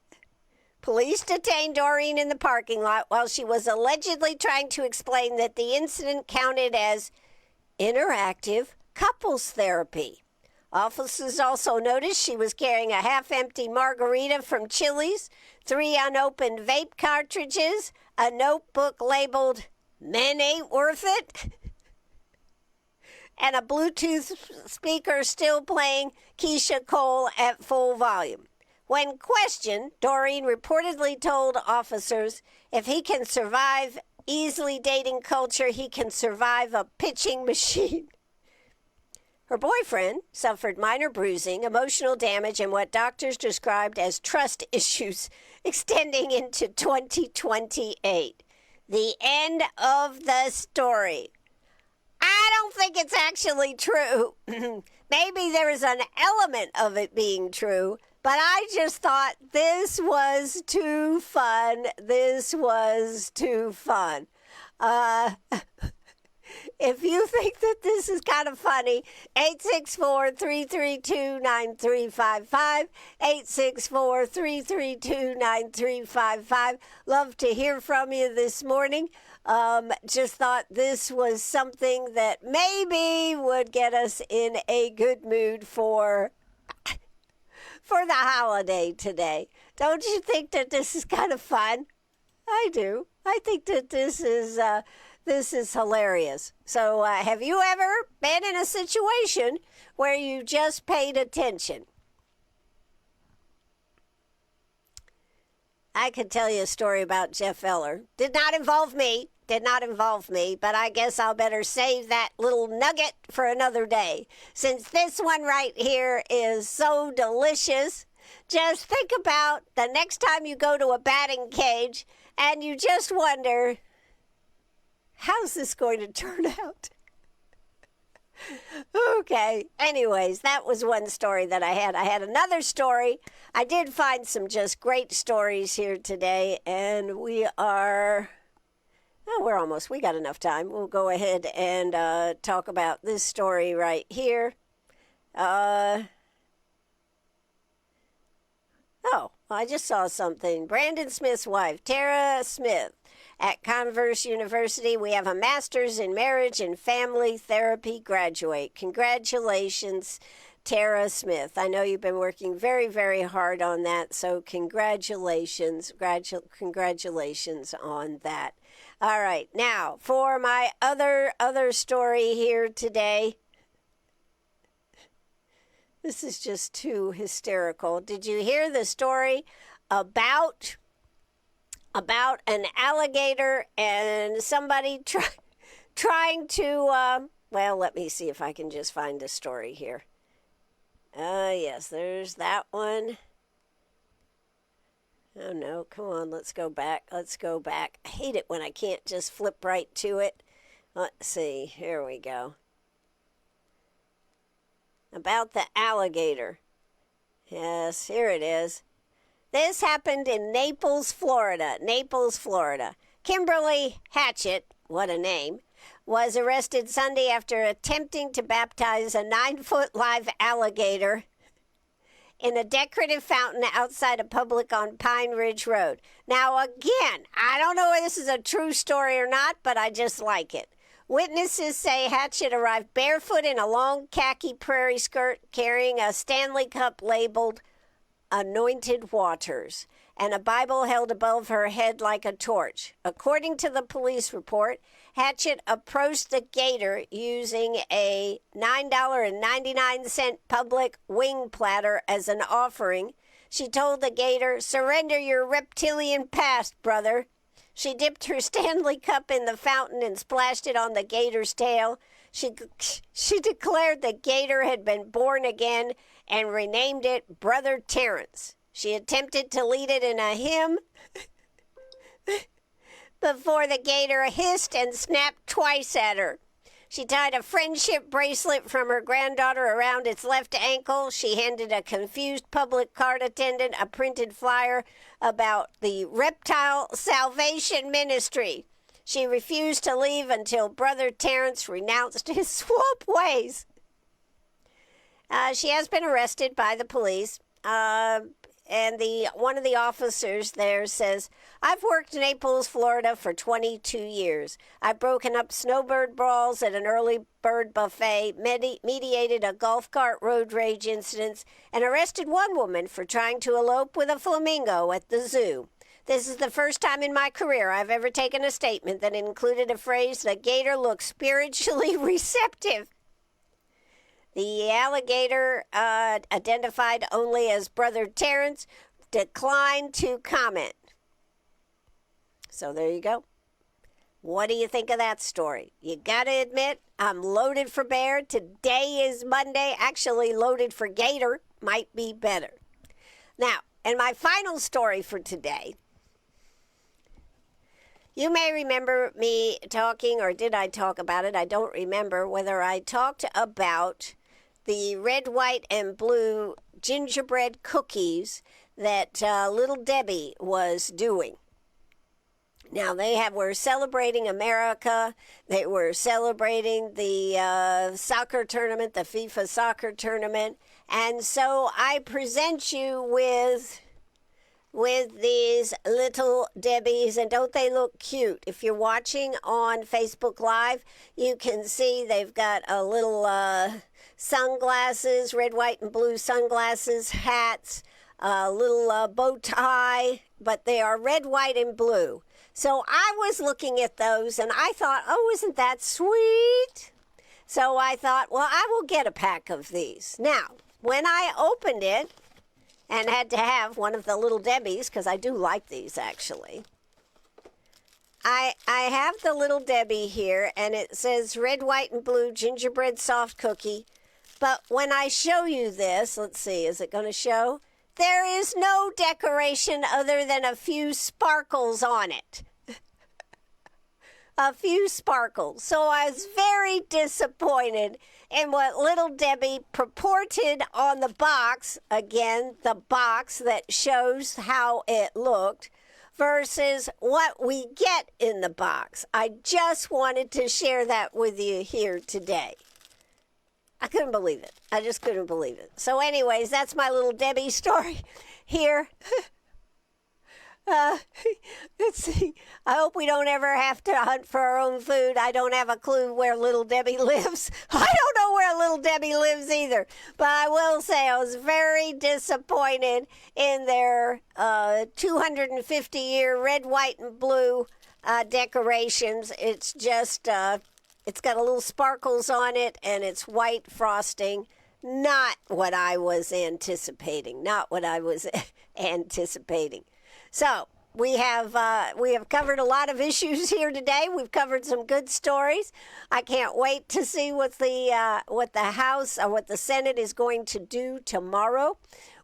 Police detained Doreen in the parking lot while she was allegedly trying to explain that the incident counted as interactive couples therapy. Officers also noticed she was carrying a half-empty margarita from Chili's, 3 unopened vape cartridges, a notebook labeled "Men Ain't Worth It," and a Bluetooth speaker still playing Keisha Cole at full volume. When questioned, Doreen reportedly told officers if he can survive easily dating culture, he can survive a pitching machine. Her boyfriend suffered minor bruising, emotional damage, and what doctors described as trust issues extending into 2028. The end of the story. I don't think it's actually true. Maybe there is an element of it being true, but I just thought this was too fun. This was too fun. If you think that this is kind of funny, 864-332-9355, 864-332-9355. Love to hear from you this morning. Just thought this was something that maybe would get us in a good mood for the holiday today. Don't you think that this is kind of fun? I do. I think that this is hilarious. So have you ever been in a situation where you just paid attention? I could tell you a story about Jeff Eller. Did not involve me, but I guess I'll better save that little nugget for another day. Since this one right here is so delicious, just think about the next time you go to a batting cage and you just wonder, how's this going to turn out? Okay. Anyways, that was one story that I had. I had another story. I did find some just great stories here today, and we got enough time. We'll go ahead and talk about this story right here. I just saw something. Brandon Smith's wife, Tara Smith, at Converse University. We have a master's in marriage and family therapy graduate. Congratulations, Tara Smith. I know you've been working very, very hard on that, so congratulations. Congratulations on that. All right, now for my other story here today. This is just too hysterical. Did you hear the story about an alligator and somebody trying to, let me see if I can just find the story here. Yes, there's that one. Oh, no, come on, let's go back. I hate it when I can't just flip right to it. Let's see, here we go. About the alligator. Yes, here it is. This happened in Naples, Florida. Kimberly Hatchett, what a name, was arrested Sunday after attempting to baptize a 9-foot live alligator in a decorative fountain outside a Publix on Pine Ridge Road. Now, again, I don't know if this is a true story or not, but I just like it. Witnesses say Hatchett arrived barefoot in a long khaki prairie skirt carrying a Stanley Cup labeled Anointed Waters and a Bible held above her head like a torch. According to the police report, Hatchett approached the gator using a $9.99 Publix wing platter as an offering. She told the gator, "Surrender your reptilian past, brother." She dipped her Stanley Cup in the fountain and splashed it on the gator's tail. She declared the gator had been born again and renamed it Brother Terrence. She attempted to lead it in a hymn before the gator hissed and snapped twice at her. She tied a friendship bracelet from her granddaughter around its left ankle. She handed a confused public card attendant a printed flyer about the Reptile Salvation Ministry. She refused to leave until Brother Terrence renounced his swamp ways. She has been arrested by the police. And one of the officers there says, "I've worked in Naples, Florida for 22 years. I've broken up snowbird brawls at an early bird buffet, mediated a golf cart road rage incident, and arrested one woman for trying to elope with a flamingo at the zoo. This is the first time in my career I've ever taken a statement that included a phrase, 'The gator looks spiritually receptive.'" The alligator, identified only as Brother Terrence, declined to comment. So there you go. What do you think of that story? You gotta admit, I'm loaded for bear. Today is Monday. Actually, loaded for gator might be better. Now, and my final story for today. You may remember me talking, or did I talk about it? I don't remember whether I talked about the red, white, and blue gingerbread cookies that Little Debbie was doing. Now, were celebrating America. They were celebrating the soccer tournament, the FIFA soccer tournament. And so I present you with these Little Debbies, and don't they look cute? If you're watching on Facebook Live, you can see they've got a little sunglasses, red, white, and blue sunglasses, hats, a little bow tie, but they are red, white, and blue. So I was looking at those, and I thought, oh, isn't that sweet? So I thought, well, I will get a pack of these. Now, when I opened it and had to have one of the Little Debbies, because I do like these, actually, I have the Little Debbie here, and it says red, white, and blue gingerbread soft cookie. But when I show you this, let's see, is it going to show? There is no decoration other than a few sparkles on it. A few sparkles. So I was very disappointed in what Little Debbie purported on the box. Again, the box that shows how it looked versus what we get in the box. I just wanted to share that with you here today. I couldn't believe it. I just couldn't believe it. So anyways, that's my Little Debbie story here. Let's see. I hope we don't ever have to hunt for our own food. I don't have a clue where Little Debbie lives. I don't know where Little Debbie lives either. But I will say I was very disappointed in their 250-year red, white, and blue decorations. It's just... it's got a little sparkles on it, and it's white frosting. Not what I was anticipating. Not what I was anticipating. So we have covered a lot of issues here today. We've covered some good stories. I can't wait to see what the House or what the Senate is going to do tomorrow.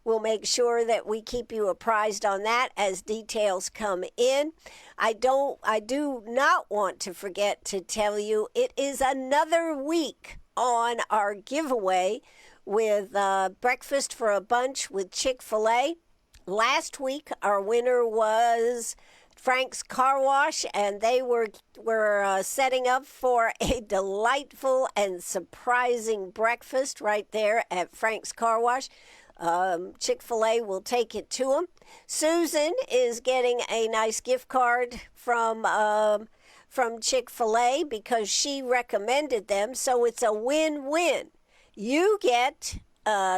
We'll make sure that we keep you apprised on that as details come in. I do not want to forget to tell you it is another week on our giveaway with Breakfast for a Bunch with Chick-fil-A. Last week, our winner was Frank's Car Wash, and they were setting up for a delightful and surprising breakfast right there at Frank's Car Wash. Chick-fil-A will take it to them. Susan is getting a nice gift card from Chick-fil-A because she recommended them, so it's a win-win. You get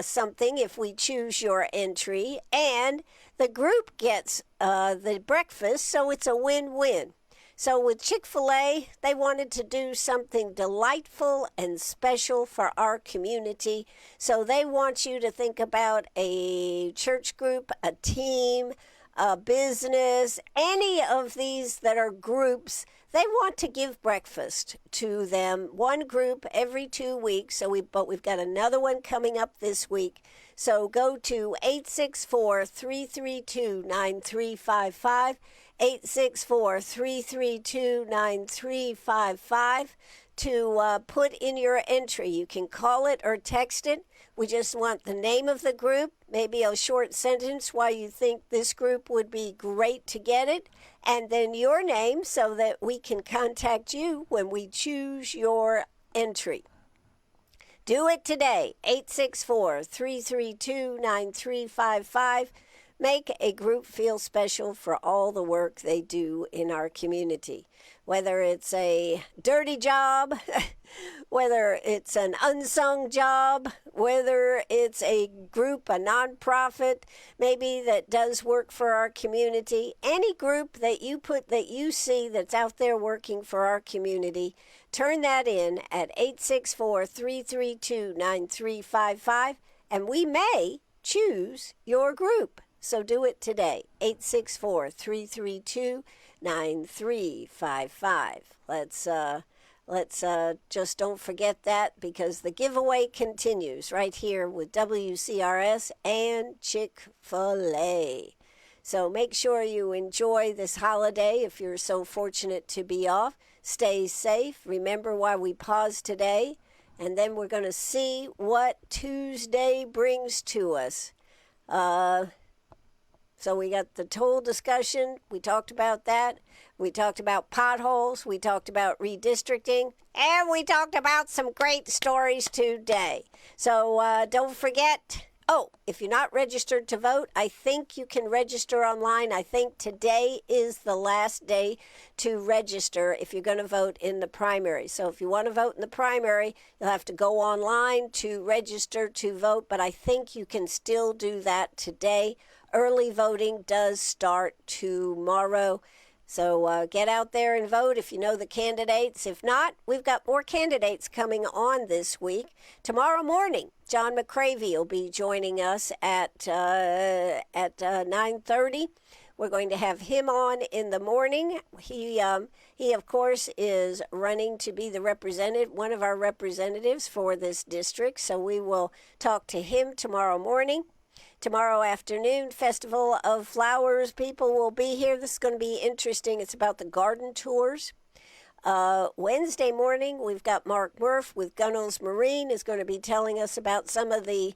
something if we choose your entry, and the group gets the breakfast, so it's a win-win. So with Chick-fil-A, they wanted to do something delightful and special for our community. So they want you to think about a church group, a team, a business, any of these that are groups. They want to give breakfast to them, one group every 2 weeks. But we've got another one coming up this week. So go to 864-332-9355, 864-332-9355 to put in your entry. You can call it or text it. We just want the name of the group, maybe a short sentence why you think this group would be great to get it, and then your name so that we can contact you when we choose your entry. Do it today, 864-332-9355. Make a group feel special for all the work they do in our community. Whether it's a dirty job, whether it's an unsung job, whether it's a group, a nonprofit, maybe that does work for our community, any group that you see that's out there working for our community, turn that in at 864-332-9355, and we may choose your group. So do it today, 864-332-9355. Let's just don't forget that, because the giveaway continues right here with WCRS and Chick-fil-A. So make sure you enjoy this holiday if you're so fortunate to be off. Stay safe. Remember why we paused today, and then we're going to see what Tuesday brings to us. So we got the toll discussion. We talked about that. We talked about potholes. We talked about redistricting. And we talked about some great stories today. So don't forget. Oh, if you're not registered to vote, I think you can register online. I think today is the last day to register if you're going to vote in the primary. So if you want to vote in the primary, you'll have to go online to register to vote. But I think you can still do that today. Early voting does start tomorrow. So get out there and vote if you know the candidates. If not, we've got more candidates coming on this week. Tomorrow morning, John McCravey will be joining us at 9:30. We're going to have him on in the morning. He of course, is running to be one of our representatives for this district. So we will talk to him tomorrow morning. Tomorrow afternoon, Festival of Flowers people will be here. This is going to be interesting. It's about the garden tours. Wednesday morning, we've got Mark Murph with Gunnels Marine is going to be telling us about some of the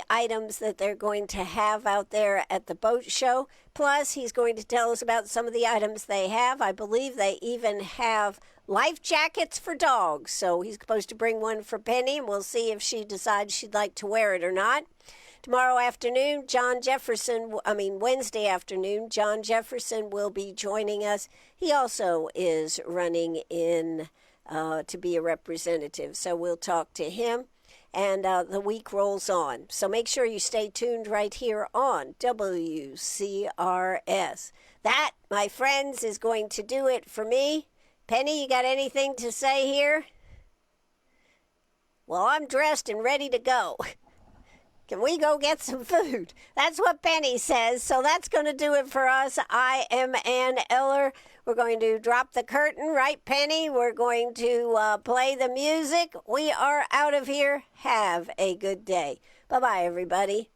items that they're going to have out there at the boat show. Plus, he's going to tell us about some of the items they have. I believe they even have life jackets for dogs. So he's supposed to bring one for Penny, and we'll see if she decides she'd like to wear it or not. Tomorrow afternoon, Wednesday afternoon, John Jefferson will be joining us. He also is running in to be a representative, so we'll talk to him. And the week rolls on. So make sure you stay tuned right here on WCRS. That, my friends, is going to do it for me. Penny, you got anything to say here? Well, I'm dressed and ready to go. Can we go get some food? That's what Penny says. So that's going to do it for us. I am Ann Eller. We're going to drop the curtain, right, Penny? We're going to play the music. We are out of here. Have a good day. Bye-bye, everybody.